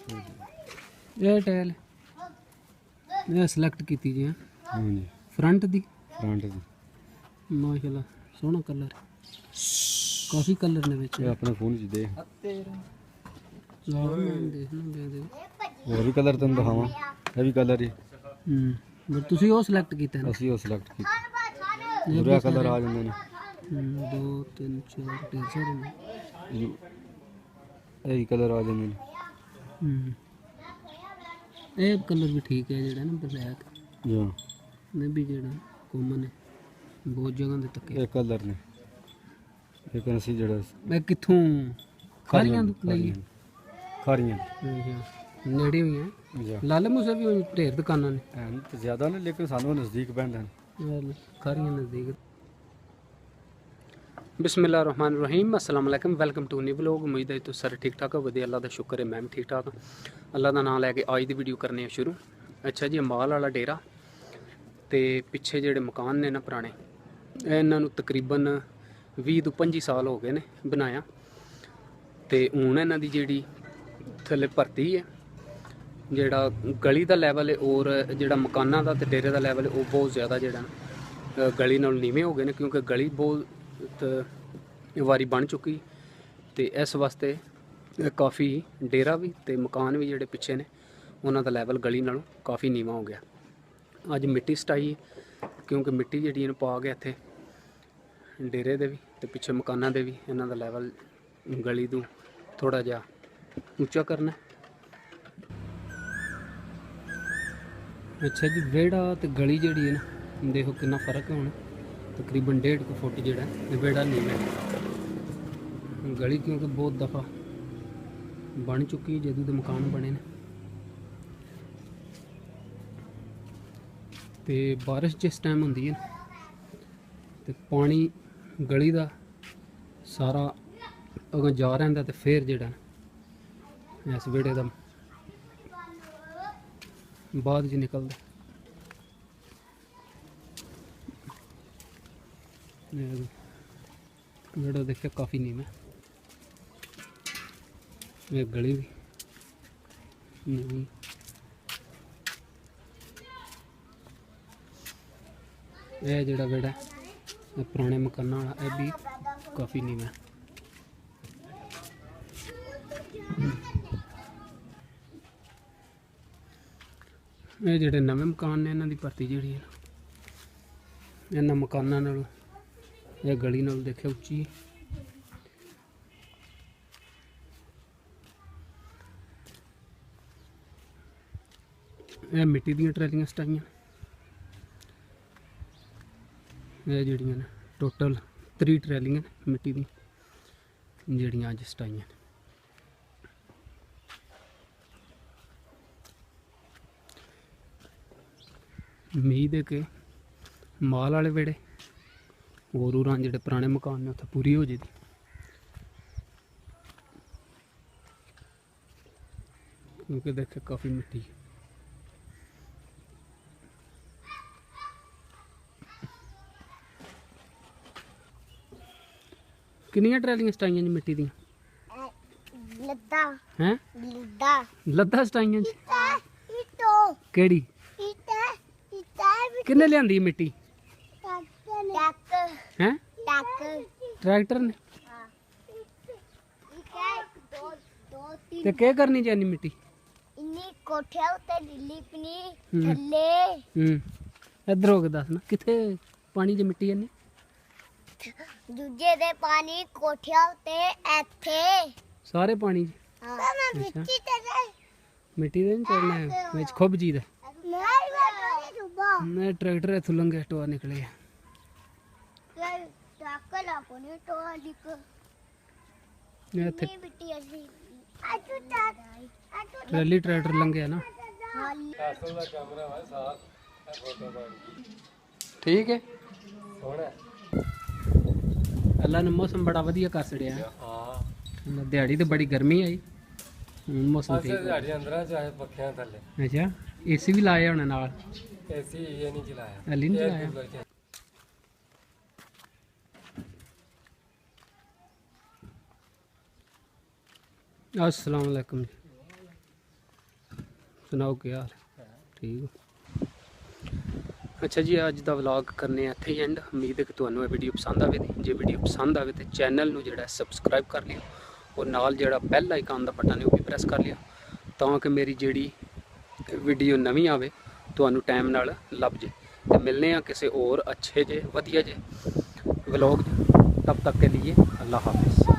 ਇਹ ਟਾਇਲ ਇਹ ਸਿਲੈਕਟ ਕੀਤੀ ਜੀ ਹਾਂਜੀ ਫਰੰਟ ਦੀ ਫਰੰਟ ਦੀ ਮਾਸ਼ਾਅੱਲਾ ਸੋਹਣਾ ਕਲਰ ਕਾਫੀ ਕਲਰ ਨੇ ਵਿੱਚ ਇਹ ਆਪਣੇ ਫੋਨ 'ਚ ਦੇਖ ਲਾਓ ਮੈਂ ਦੇਖਣਾ ਦੇ ਹੋਰ ਵੀ ਕਲਰ ਤੈਨੂੰ ਦਿਖਾਵਾਂ ਇਹ ਵੀ ਕਲਰ ਹੀ ਪਰ ਤੁਸੀਂ ਉਹ ਸਿਲੈਕਟ ਕੀਤਾ ਨਾ ਅਸੀਂ ਉਹ ਸਿਲੈਕਟ ਕੀਤਾ ਪੂਰਾ ਕਲਰ ਆ ਜਾਂਦੇ ਨੇ 2 3 4 ਢੇਰ ਸਾਰੇ ਨੇ ਇਹ ਵੀ ਕਲਰ ਆ ਜਾਂਦੇ ਨੇ ਇਹ ਕਲਰ ਵੀ ਠੀਕ ਹੈ ਜਿਹੜਾ ਨਾ ਬਲੈਕ ਜਾਂ ਇਹ ਵੀ ਜਿਹੜਾ ਕਾਮਨ ਹੈ ਬਹੁਤ ਜਗ੍ਹਾ ਦੇ ਤੱਕੇ ਇਹ ਕਲਰ ਨੇ ਇੱਕ ਅਸੀਂ ਜਿਹੜਾ ਮੈਂ ਕਿੱਥੋਂ ਖਾਰੀਆਂ ਤੋਂ ਲਈ ਖਾਰੀਆਂ ਨੇੜੇ ਹੋਈਆਂ ਜਾਂ ਲਾਲ ਮੂਸੇ ਵੀ ਢੇਰ ਦੁਕਾਨਾਂ ਨੇ ਐਨ ਤਾਂ ਜ਼ਿਆਦਾ ਨੇ ਲੇਕਿਨ ਸਾਨੂੰ ਨਜ਼ਦੀਕ ਪੈਂਦੇ ਨੇ ਖਾਰੀਆਂ ਨਜ਼ਦੀਕ ਬਿਸਮਿਲ੍ਲਾਹਿर्रहमानिर्रहीम अस्सलाम वालेकुम वेलकम टू न्यू व्लॉग। उम्मीद है तुम सारे ठीक ठाक हो वधिया अल्लाह का शुक्र है मैं भी ठीक ठाक हाँ। अल्लाह का नाम लैके अज की वीडियो करने शुरू। अच्छा जी अम्बाल वाला डेरा तो पिछे जोड़े मकान ने ना पुराने इन्हों तकरीबन 20 तो 25 साल हो गए ने बनाया तो हूँ इन्हों की जी थले भर्ती है जोड़ा गली का लैवल है और जोड़ा मकाना का तो डेरे का लैवल है वो बहुत ज़्यादा जोड़ा गली नाल नीवें हो गए हैं क्योंकि गली बहुत वारी बन चुकी तो इस वास्ते काफ़ी डेरा भी तो मकान भी जोड़े पिछे ने उन्हों का लैवल गली नालों काफ़ी नीवा हो गया। अज मिट्टी सटाई क्योंकि मिट्टी जी पा गया इत्थे डेरे दे भी तो पिछे मकाना दे भी इन्हों का लैवल गली तो थोड़ा जा उच्चा करना। अच्छा जी वेड़ा तो गली जी है ना देखो कितना फर्क है। होना तकरीबन 1.5 फुट जोड़ा बेड़ा नहीं है गली क्योंकि बहुत दफ़ा बन चुकी है जदों के मकान बने ने तो बारिश जिस टाइम होंदी है तो पानी गली का सारा अगर जा रहा तो फिर जोड़ा इस बेड़े का बाद च निकलता बेड़ा देखिए काफ़ी नीम है ये गली भी नीवी यह जोड़ा बेड़ा पुराने मकाना वाला यह भी काफ़ी नीम है। ये जोड़े नवे मकान ने इन्हों की भर्ती जी है इन्होंने मकाना नालों यह गली नाल देखे उच्ची यह मिट्टी दी ट्रैलियां सटाइयां यह जड़ियां ने टोटल 3 ट्रैलियां मिट्टी दी जड़ियां अज सटाइयां। उम्मीद है कि माल वाले वेड़े और उरां जोड़े पुराने मकान ने उत्थे पूरी हो जाएगी। क्योंकि देखे काफ़ी मिट्टी कितनियां ट्रैलियां सटाइयां जी मिट्टी दी हैं लद्दा सटाइयां जी केड़ी किन्ने लियांदी मिट्टी हैं ट्रैक्टर ने ते क्या करनी चाहिए मिट्टी इधर हो के दस ना किथे पानी च मिट्टी है दूजे दे पानी कोठिया ते एथे सारे पानी च मिट्टी दे नहीं चढ़ना है विच खुब जी दा मैं ट्रैक्टर इथों लंघे टोआ निकले ट्रैली ट्रैक्टर लंघे ना ठीक है। अल्लाह ने मौसम बड़ा वधिया कर छड़िया दिहाड़ी तो बड़ी गर्मी आई मौसम ठीक अच्छा एसी भी लाया होने नाल एसी ये नहीं चलाया हली नहीं चलाया। अस्सलाम वालेकुम जी ਸੁਣਾਓ ਕੀ ਹਾਲ ਠੀਕ। ਅੱਛਾ ਜੀ, ਅੱਜ ਦਾ ਵਲੌਗ ਕਰਨੇ ਇੱਥੇ ਹੀ ਐਂਡ। ਉਮੀਦ ਹੈ ਕਿ ਤੁਹਾਨੂੰ ਇਹ ਵੀਡੀਓ ਪਸੰਦ ਆਵੇਗੀ। ਜੇ ਵੀਡੀਓ ਪਸੰਦ ਆਵੇ ਤਾਂ ਚੈਨਲ ਨੂੰ ਜਿਹੜਾ ਸਬਸਕ੍ਰਾਈਬ ਕਰ ਲਿਓ, ਔਰ ਨਾਲ ਜਿਹੜਾ ਬੈਲ ਆਈਕਨ ਦਾ ਬਟਨ ਹੈ ਉਹ ਵੀ ਪ੍ਰੈਸ ਕਰ ਲਿਓ, ਤਾਂ ਕਿ ਮੇਰੀ ਜਿਹੜੀ ਵੀਡੀਓ ਨਵੀਂ ਆਵੇ ਤੁਹਾਨੂੰ ਟਾਈਮ ਨਾਲ ਲੱਭ ਜੇ। ਤੇ ਮਿਲਨੇ ਆ ਕਿਸੇ ਹੋਰ ਅੱਛੇ ਜੇ ਵਧੀਆ ਜੇ ਵਲੌਗ। ਤਬ ਤੱਕ के लिए अल्लाह हाफिज़।